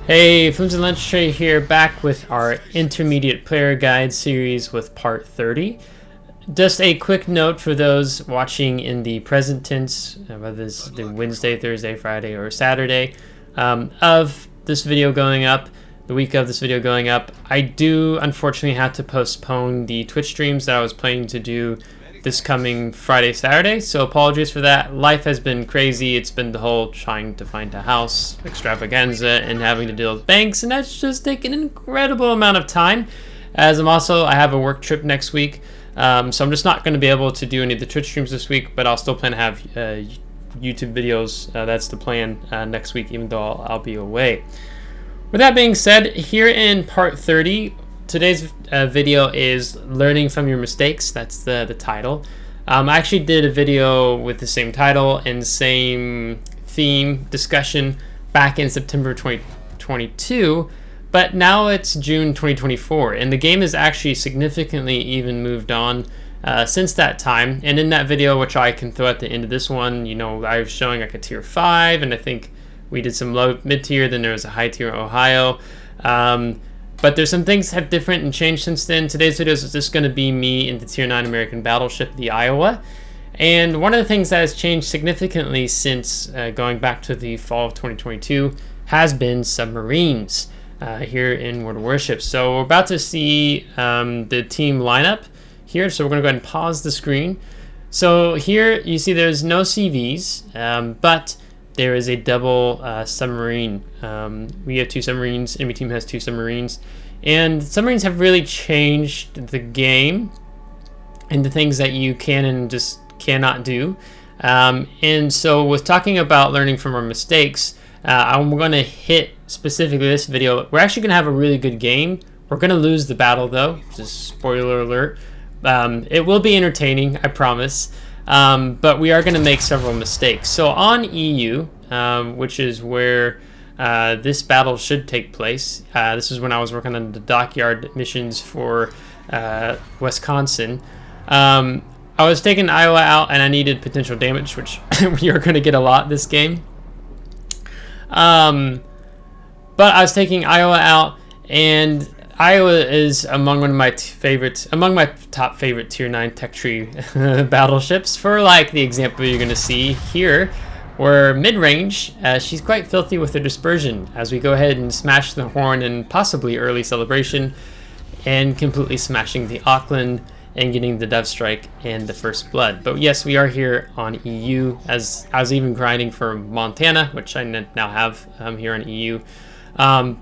Hey, FlimsyLunchTray here, back with our Intermediate Player Guide series with part 30. Just a quick note for those watching in the present tense, whether it's the Wednesday, Thursday, Friday, or Saturday of this video going up, the week of this video going up. I do unfortunately have to postpone the Twitch streams that I was planning to do this coming Friday, Saturday, so apologies for that. Life has been crazy. It's been the whole trying to find a house extravaganza and having to deal with banks, and that's just taken an incredible amount of time. As I have a work trip next week, so I'm just not going to be able to do any of the Twitch streams this week, but I'll still plan to have YouTube videos. That's the plan next week, even though I'll be away. With that being said, here in part 30, today's video is learning from your mistakes. That's the title. I actually did a video with the same title and same theme discussion back in September 2022, but now it's June 2024, and the game has actually significantly even moved on since that time. And in that video, which I can throw at the end of this one, you know, I was showing like a tier 5, and I think we did some low mid-tier, then there was a high tier Ohio. But there's some things have different and changed since then. Today's video is just going to be me in the Tier 9 American battleship, the Iowa. And one of the things that has changed significantly since going back to the fall of 2022 has been submarines here in World of Warships. So we're about to see the team lineup here. So we're going to go ahead and pause the screen. So here you see there's no CVs, but there is a double submarine. We have 2 submarines. Enemy team has 2 submarines. And submarines have really changed the game and the things that you can and just cannot do. And so with talking about learning from our mistakes, I'm going to hit specifically this video. We're actually going to have a really good game. We're going to lose the battle though. Just spoiler alert. It will be entertaining, I promise. But we are going to make several mistakes. So on EU, which is where this battle should take place. This is when I was working on the dockyard missions for Wisconsin. I was taking Iowa out, and I needed potential damage, which we are going to get a lot this game. But I was taking Iowa out, and Iowa is among my top favorite Tier 9 tech tree battleships. For like the example you're going to see here, where mid-range, she's quite filthy with her dispersion as we go ahead and smash the Horn and possibly early celebration, and completely smashing the Auckland and getting the Dove Strike and the First Blood. But yes, we are here on EU, as I was even grinding for Montana, which I now have here on EU. On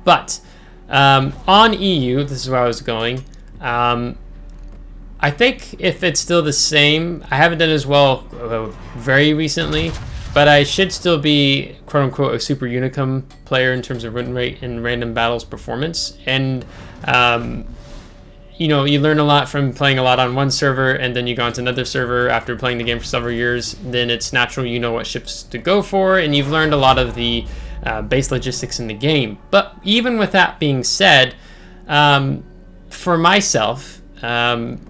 EU, this is where I was going. I think if it's still the same, I haven't done as well very recently, but I should still be quote-unquote a super unicum player in terms of win rate and random battles performance. And you know, you learn a lot from playing a lot on one server, and then you go onto another server after playing the game for several years. Then it's natural you know what ships to go for, and you've learned a lot of the base logistics in the game. But even with that being said, for myself, and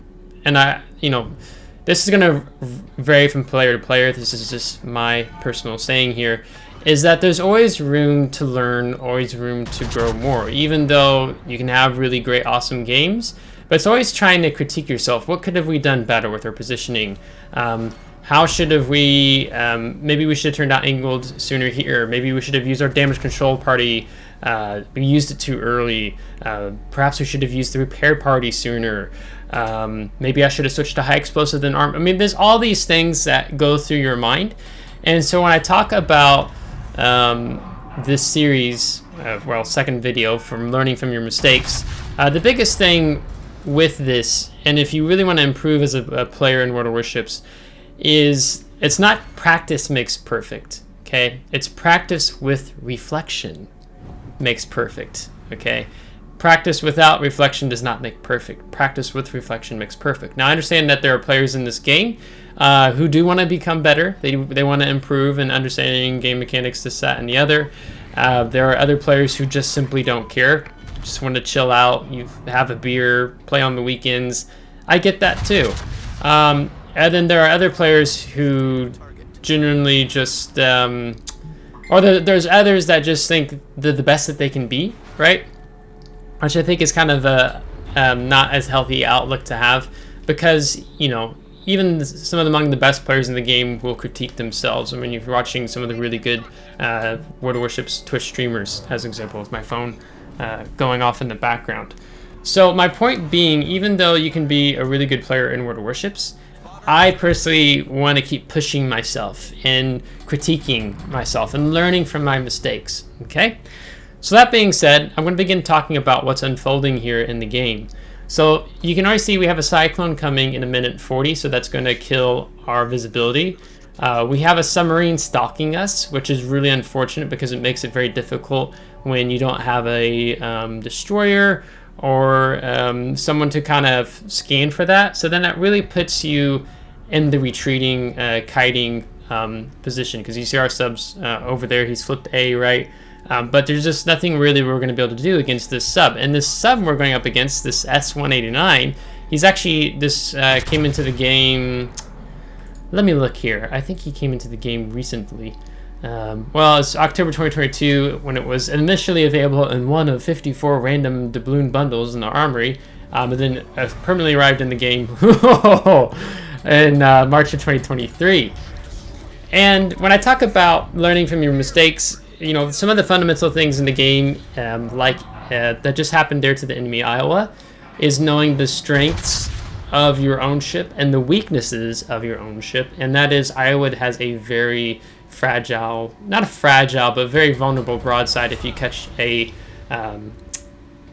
I, you know, this is going to vary from player to player. This is just my personal saying here, is that there's always room to learn, always room to grow more, even though you can have really great, awesome games. But it's always trying to critique yourself. What could have we done better with our positioning? How should have we, maybe we should have turned out angled sooner here. Maybe we should have used our damage control party. We used it too early. Perhaps we should have used the repair party sooner. Maybe I should have switched to high explosive than arm. I mean, there's all these things that go through your mind. And so when I talk about this series, second video from learning from your mistakes, the biggest thing with this, and if you really want to improve as a player in World of Warships, is it's not practice makes perfect, okay? It's practice with reflection makes perfect, okay? Practice without reflection does not make perfect. Practice with reflection makes perfect. Now, I understand that there are players in this game who do want to become better. They want to improve in understanding game mechanics, this, that, and the other. There are other players who just simply don't care. Just want to chill out, you have a beer, play on the weekends. I get that too. And then there are other players who genuinely just Or there's others that just think they're the best that they can be, right? Which I think is kind of a not as healthy outlook to have, because, you know, even some of among the best players in the game will critique themselves. I mean, if you're watching some of the really good World of Warships Twitch streamers, as an example, with my phone going off in the background. So my point being, even though you can be a really good player in World of Warships, I personally want to keep pushing myself and critiquing myself and learning from my mistakes, okay? So that being said, I'm going to begin talking about what's unfolding here in the game. So you can already see we have a cyclone coming in 1:40, so that's going to kill our visibility. We have a submarine stalking us, which is really unfortunate because it makes it very difficult when you don't have a destroyer or someone to kind of scan for that. So then that really puts you in the retreating, kiting position, because you see our subs over there. He's flipped A, right? But there's just nothing really we're going to be able to do against this sub. And this sub we're going up against, this S-189, he's actually, this came into the game, let me look here. I think he came into the game recently. Well, it's October 2022 when it was initially available in one of 54 random doubloon bundles in the armory, but then permanently arrived in the game in March of 2023. And when I talk about learning from your mistakes, you know, some of the fundamental things in the game, that just happened there to the enemy Iowa, is knowing the strengths of your own ship and the weaknesses of your own ship. And that is, Iowa has a very fragile, not a fragile, but very vulnerable broadside if you catch a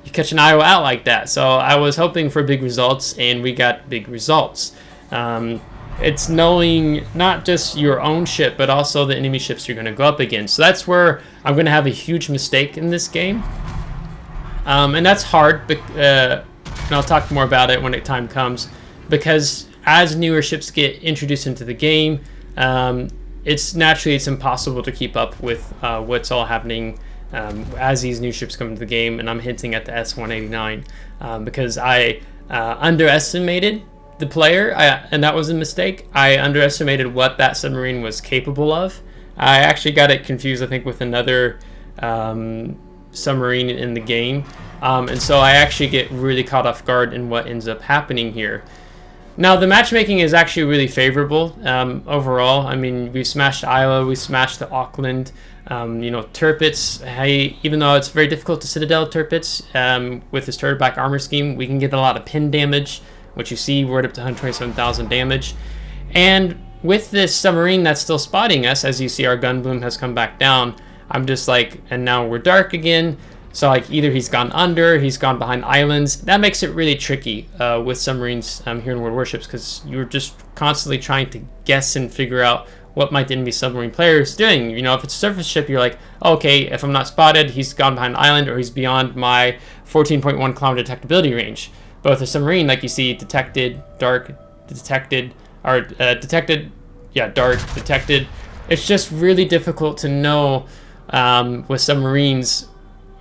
you catch an Iowa out like that. So I was hoping for big results, and we got big results. It's knowing not just your own ship, but also the enemy ships you're going to go up against. So that's where I'm going to have a huge mistake in this game. And that's hard, and I'll talk more about it when the time comes, because as newer ships get introduced into the game, it's impossible to keep up with what's all happening as these new ships come into the game. And I'm hinting at the S-189 because I underestimated the player, and that was a mistake. I underestimated what that submarine was capable of. I actually got it confused, I think, with another submarine in the game, and so I actually get really caught off guard in what ends up happening here. Now, the matchmaking is actually really favorable overall. I mean, we smashed Iowa, we smashed the Auckland, you know, Tirpitz. Hey, even though it's very difficult to Citadel Tirpitz with his turretback armor scheme, we can get a lot of pin damage, which you see we're up to 127,000 damage. And with this submarine that's still spotting us, as you see our gun bloom has come back down, I'm just like, and now we're dark again. So like either he's gone under, he's gone behind islands. That makes it really tricky with submarines here in World of Warships, because you're just constantly trying to guess and figure out what might the enemy submarine player is doing. You know, if it's a surface ship, you're like, oh, okay, if I'm not spotted, he's gone behind an island, or he's beyond my 14.1 kilometer detectability range. Both a submarine, like you see, detected, dark, detected, or detected, yeah, dark, detected. It's just really difficult to know with submarines,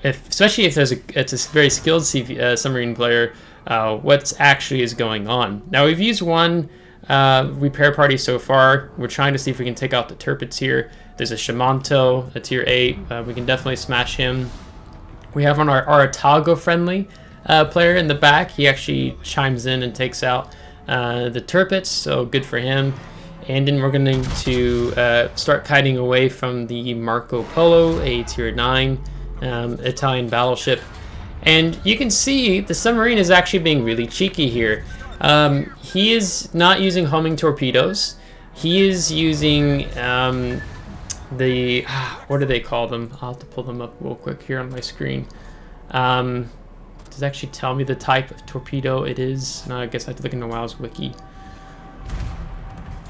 especially if it's a very skilled submarine player, what actually is going on. Now, we've used one repair party so far. We're trying to see if we can take out the Tirpitz here. There's a Shimanto, a tier 8. We can definitely smash him. We have on our Otago friendly player in the back. He actually chimes in and takes out the Tirpitz, so good for him. And then we're going to start kiting away from the Marco Polo, a tier 9 Italian battleship. And you can see the submarine is actually being really cheeky here. He is not using homing torpedoes. He is using what do they call them? I'll have to pull them up real quick here on my screen. Does it actually tell me the type of torpedo it is? No, I guess I have to look in the WoW's wiki.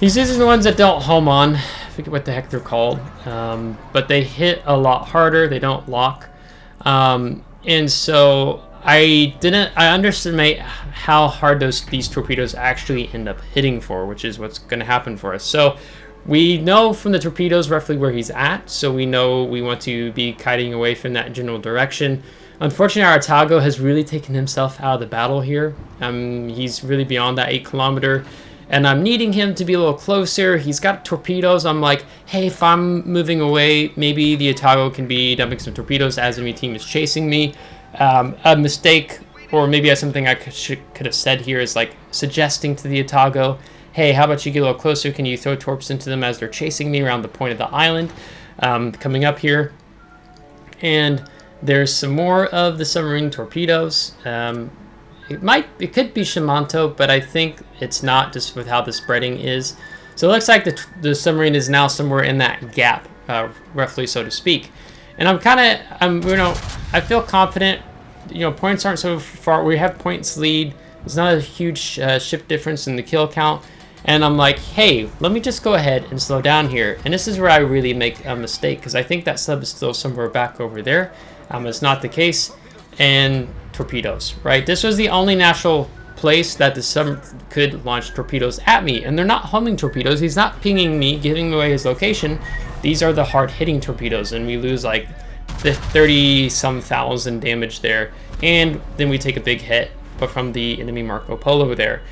He's using the ones that don't home on. I forget what the heck they're called. But they hit a lot harder. They don't lock. And so I underestimate how hard these torpedoes actually end up hitting for, which is what's going to happen for us. So we know from the torpedoes roughly where he's at, so we know we want to be kiting away from that general direction. Unfortunately, our Otago has really taken himself out of the battle here. He's really beyond that 8 kilometer. and I'm needing him to be a little closer. He's got torpedoes. I'm like, hey, if I'm moving away, maybe the Otago can be dumping some torpedoes as enemy team is chasing me. A mistake, or maybe something I could have said here is like suggesting to the Otago, hey, how about you get a little closer? Can you throw torps into them as they're chasing me around the point of the island? Coming up here. And there's some more of the submarine torpedoes. It could be Shimanto, but I think it's not, just with how the spreading is. So it looks like the submarine is now somewhere in that gap, roughly, so to speak. And I feel confident. Points aren't so far. We have points lead. There's not a huge ship difference in the kill count. And I'm like, hey, let me just go ahead and slow down here. And this is where I really make a mistake, because I think that sub is still somewhere back over there. It's not the case. And torpedoes, right? This was the only natural place that the sub could launch torpedoes at me. And they're not homing torpedoes. He's not pinging me, giving away his location. These are the hard-hitting torpedoes, and we lose like 30-some thousand damage there. And then we take a big hit from the enemy Marco Polo there.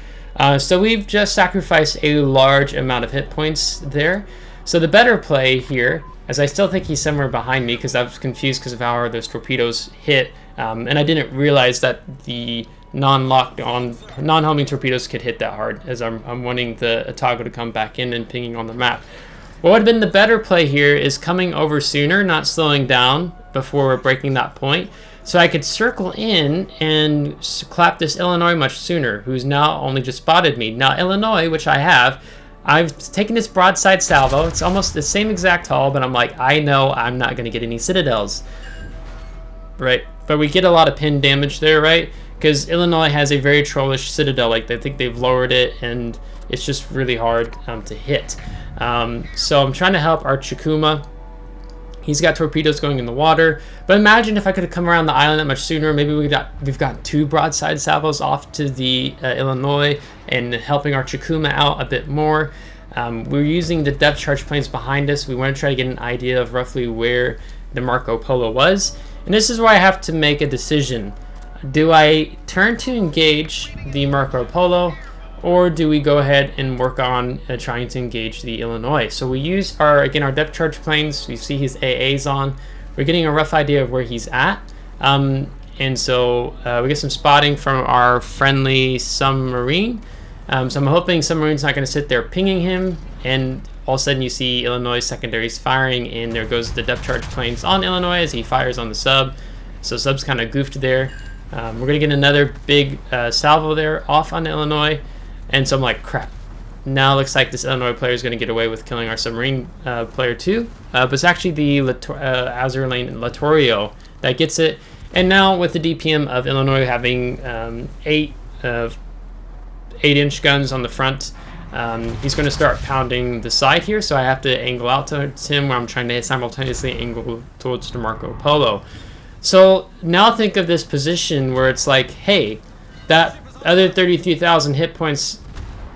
So we've just sacrificed a large amount of hit points there. So the better play here, as I still think he's somewhere behind me because I was confused because of how those torpedoes hit. And I didn't realize that the non-homing torpedoes could hit that hard, as I'm wanting the Otago to come back in and pinging on the map. What would have been the better play here is coming over sooner, not slowing down before breaking that point. So I could circle in and clap this Illinois much sooner, who's now only just spotted me. Now Illinois, which I've taken this broadside salvo. It's almost the same exact hull, but I'm like, I know I'm not going to get any citadels. Right? But we get a lot of pin damage there, right? Because Illinois has a very trollish citadel. Like, I think they've lowered it, and it's just really hard to hit. So I'm trying to help our Chikuma. He's got torpedoes going in the water. But imagine if I could have come around the island that much sooner. Maybe we've got 2 broadside salvos off to the Illinois and helping our Chikuma out a bit more. We're using the depth charge planes behind us. We want to try to get an idea of roughly where the Marco Polo was. And this is where I have to make a decision. Do I turn to engage the Marco Polo, or do we go ahead and work on trying to engage the Illinois? So we use our depth charge planes. We see his AAs on. We're getting a rough idea of where he's at. And so we get some spotting from our friendly submarine. So I'm hoping submarine's not going to sit there pinging him, and all of a sudden you see Illinois secondaries firing, and there goes the depth charge planes on Illinois as he fires on the sub. So sub's kind of goofed there. We're going to get another big salvo there off on Illinois. And so I'm like, crap. Now it looks like this Illinois player is going to get away with killing our submarine player too. But it's actually the Azurlane Latorio that gets it. And now with the DPM of Illinois having 8-inch guns on the front, he's going to start pounding the side here. So I have to angle out towards him, where I'm trying to simultaneously angle towards the Marco Polo. So now think of this position where it's like, hey, that other 33,000 hit points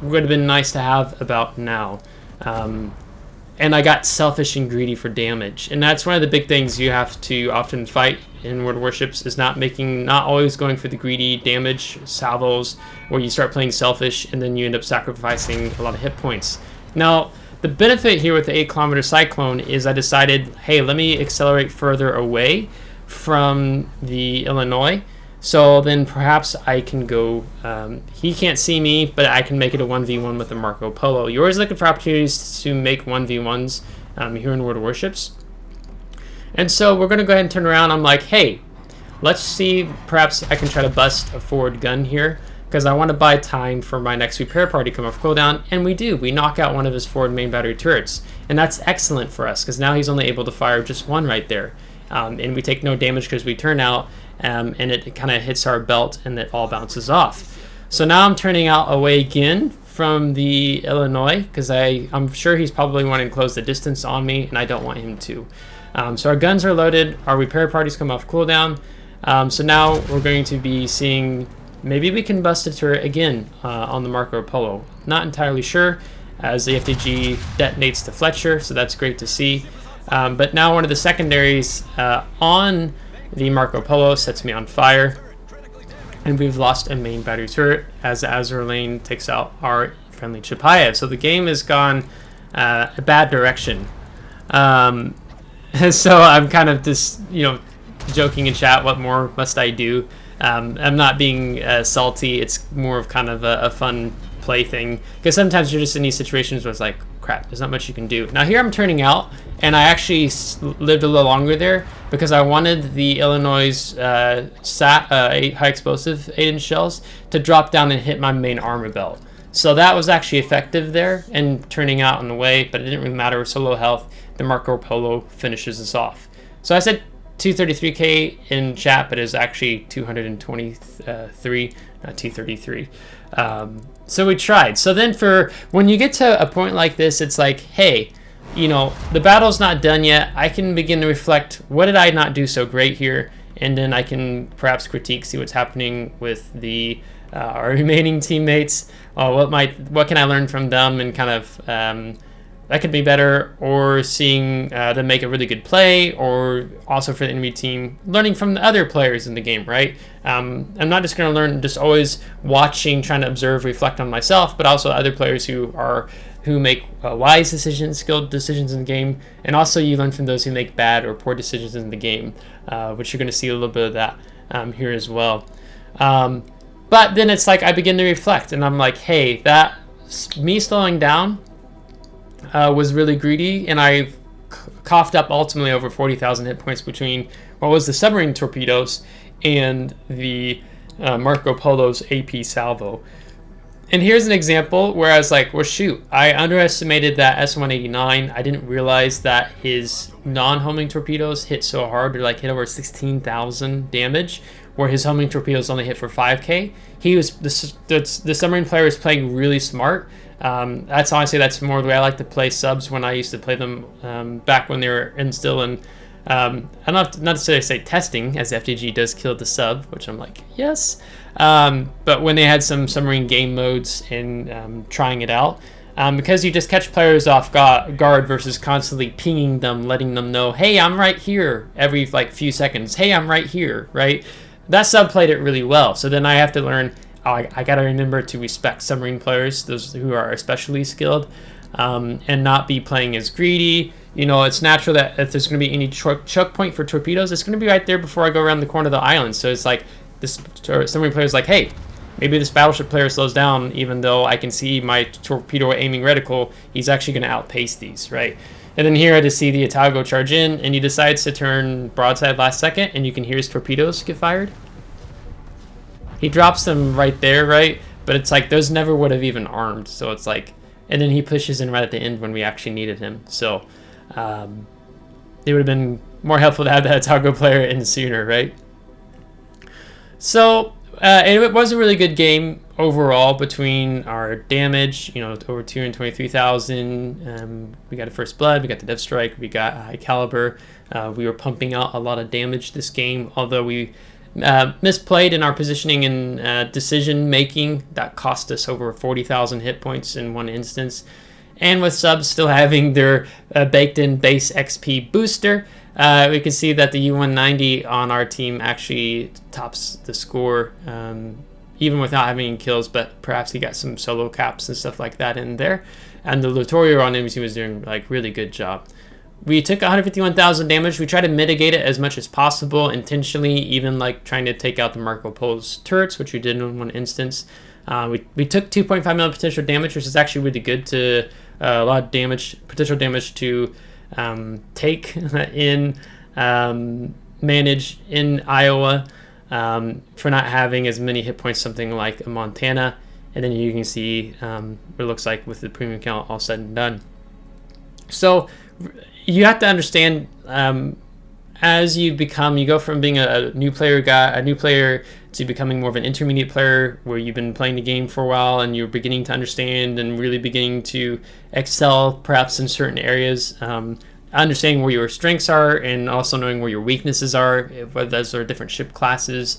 would have been nice to have about now. And I got selfish and greedy for damage. And that's one of the big things you have to often fight in World of Warships, is not always going for the greedy damage salvos, where you start playing selfish and then you end up sacrificing a lot of hit points. Now, the benefit here with the 8-kilometer Cyclone is I decided, hey, let me accelerate further away from the Illinois. So then perhaps I can go, he can't see me, but I can make it a 1v1 with the Marco Polo. You're always looking for opportunities to make 1v1s here in World of Warships. And so we're going to go ahead and turn around. I'm like, hey, let's see, perhaps I can try to bust a forward gun here, because I want to buy time for my next repair party to come off cooldown. And we do. We knock out one of his forward main battery turrets. And that's excellent for us, because now he's only able to fire just one right there. And we take no damage because we turn out, and it kind of hits our belt and it all bounces off. So now I'm turning out away again from the Illinois, because I'm sure he's probably wanting to close the distance on me, and I don't want him to. So our guns are loaded, our repair parties come off cooldown. So now we're going to be seeing, maybe we can bust a turret again on the Marco Polo. Not entirely sure, as the FDG detonates to Fletcher, so that's great to see. But now one of the secondaries on the Marco Polo sets me on fire, and we've lost a main battery turret as the Azurlane takes out our friendly Chapayev. So the game has gone a bad direction. So I'm kind of just, joking in chat, what more must I do? I'm not being salty. It's more of kind of a fun play thing, because sometimes you're just in these situations where it's like, crap, there's not much you can do. Now here I'm turning out, and I actually lived a little longer there because I wanted the Illinois high explosive 8-inch shells to drop down and hit my main armor belt. So that was actually effective there and turning out on the way, but it didn't really matter. With so low health, the Marco Polo finishes us off. So I said 233k in chat, but it's actually 223, not 233. So we tried. So then when you get to a point like this, it's like, hey, the battle's not done yet. I can begin to reflect, what did I not do so great here? And then I can perhaps critique, see what's happening with our remaining teammates. What can I learn from them, and kind of that could be better, or seeing them make a really good play, or also for the enemy team, learning from the other players in the game, right? I'm not just going to learn just always watching, trying to observe, reflect on myself, but also other players who make wise decisions, skilled decisions in the game, and also you learn from those who make bad or poor decisions in the game, which you're going to see a little bit of that here as well. But then it's like I begin to reflect, and I'm like, hey, that me slowing down was really greedy, and I coughed up ultimately over 40,000 hit points between what was the submarine torpedoes and the Marco Polo's AP salvo. And here's an example where I was like, well, shoot, I underestimated that S189. I didn't realize that his non-homing torpedoes hit so hard. They're like hit over 16,000 damage, where his homing torpedoes only hit for 5k. The submarine player was playing really smart. That's honestly, that's more the way I like to play subs when I used to play them back when they were still in, I don't have to, not necessarily say testing, as FTG does kill the sub, which I'm like, yes. But when they had some submarine game modes and trying it out, because you just catch players off guard versus constantly pinging them, letting them know, hey, I'm right here every few seconds. Hey, I'm right here, right? That sub played it really well. So then I have to learn, I got to remember to respect submarine players, those who are especially skilled, and not be playing as greedy. It's natural that if there's going to be any choke point for torpedoes, it's going to be right there before I go around the corner of the island. So it's like, this submarine player is like, hey, maybe this battleship player slows down, even though I can see my torpedo aiming reticle, he's actually going to outpace these, right? And then here I just see the Itago charge in, and he decides to turn broadside last second, and you can hear his torpedoes get fired. He drops them right there, right? But it's like those never would have even armed, so it's like, and then he pushes in right at the end when we actually needed him. So it would have been more helpful to have that Itago player in sooner, right? So it was a really good game overall between our damage, over 223,000. We got a first blood, we got the death strike, we got a high caliber. We were pumping out a lot of damage this game, although we misplayed in our positioning and decision making. That cost us over 40,000 hit points in one instance. And with subs still having their baked in base XP booster, we can see that the U190 on our team actually tops the score, even without having any kills, but perhaps he got some solo caps and stuff like that in there. And the Lutorio on enemy team was doing really good job. We took 151,000 damage. We tried to mitigate it as much as possible intentionally, even trying to take out the Marco Polo's turrets, which we did in one instance. We took 2.5 million potential damage, which is actually really good to a lot of damage, potential damage to take in manage in Iowa for not having as many hit points, something like a Montana. And then you can see what it looks like with the premium count all said and done. So you have to understand, as you go from being a new player to becoming more of an intermediate player, where you've been playing the game for a while and you're beginning to understand and really beginning to excel perhaps in certain areas, understanding where your strengths are and also knowing where your weaknesses are, whether those are different ship classes,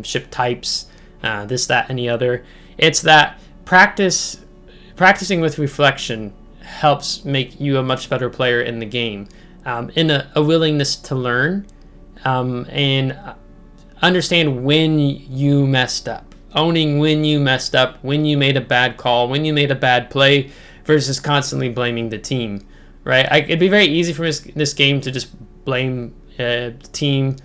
ship types, this, that, and the other. It's that practicing with reflection helps make you a much better player in the game, in a willingness to learn and understand when you messed up. owning when you messed up, when you made a bad call, when you made a bad play, versus constantly blaming the team, right? It'd be very easy for this game to just blame the team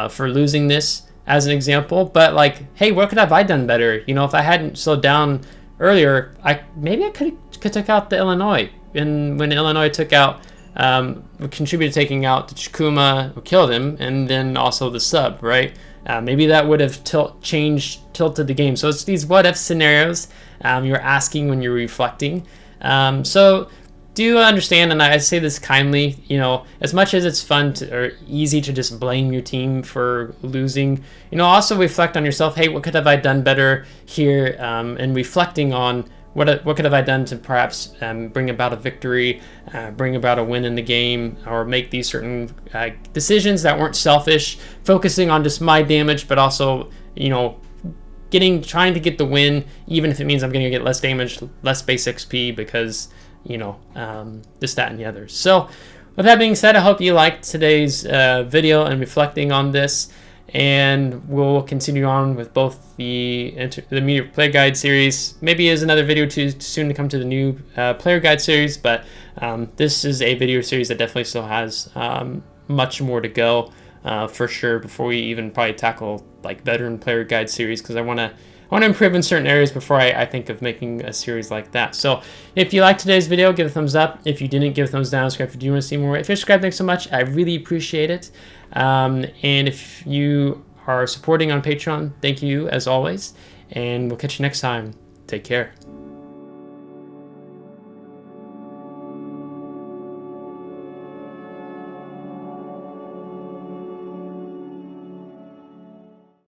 for losing this, as an example. But like, hey, what could have I done better? You know, if I hadn't slowed down earlier, maybe I could took out the Illinois. And when Illinois took out, contributed to taking out the Chikuma, who killed him, and then also the sub, right? Maybe that would have tilted the game. So it's these what-if scenarios you're asking when you're reflecting. So do understand, and I say this kindly, you know, as much as it's fun or easy to just blame your team for losing, you know, also reflect on yourself. Hey, what could have I done better here? And reflecting on what could have I done to perhaps bring about a victory, bring about a win in the game, or make these certain decisions that weren't selfish, focusing on just my damage, but also, you know, trying to get the win, even if it means I'm going to get less damage, less base XP, because, you know, this, that, and the other. So with that being said, I hope you liked today's video and reflecting on this, and we'll continue on with both the Immediate Player Guide series. Maybe there's another video too soon to come to the new Player Guide series, but this is a video series that definitely still has much more to go for sure before we even probably tackle like Veteran Player Guide series, because I want to improve in certain areas before I think of making a series like that. So if you liked today's video, give it a thumbs up. If you didn't, give a thumbs down. Subscribe if you want to see more. If you're subscribed, thanks so much. I really appreciate it. And if you are supporting on Patreon, thank you as always. And we'll catch you next time. Take care.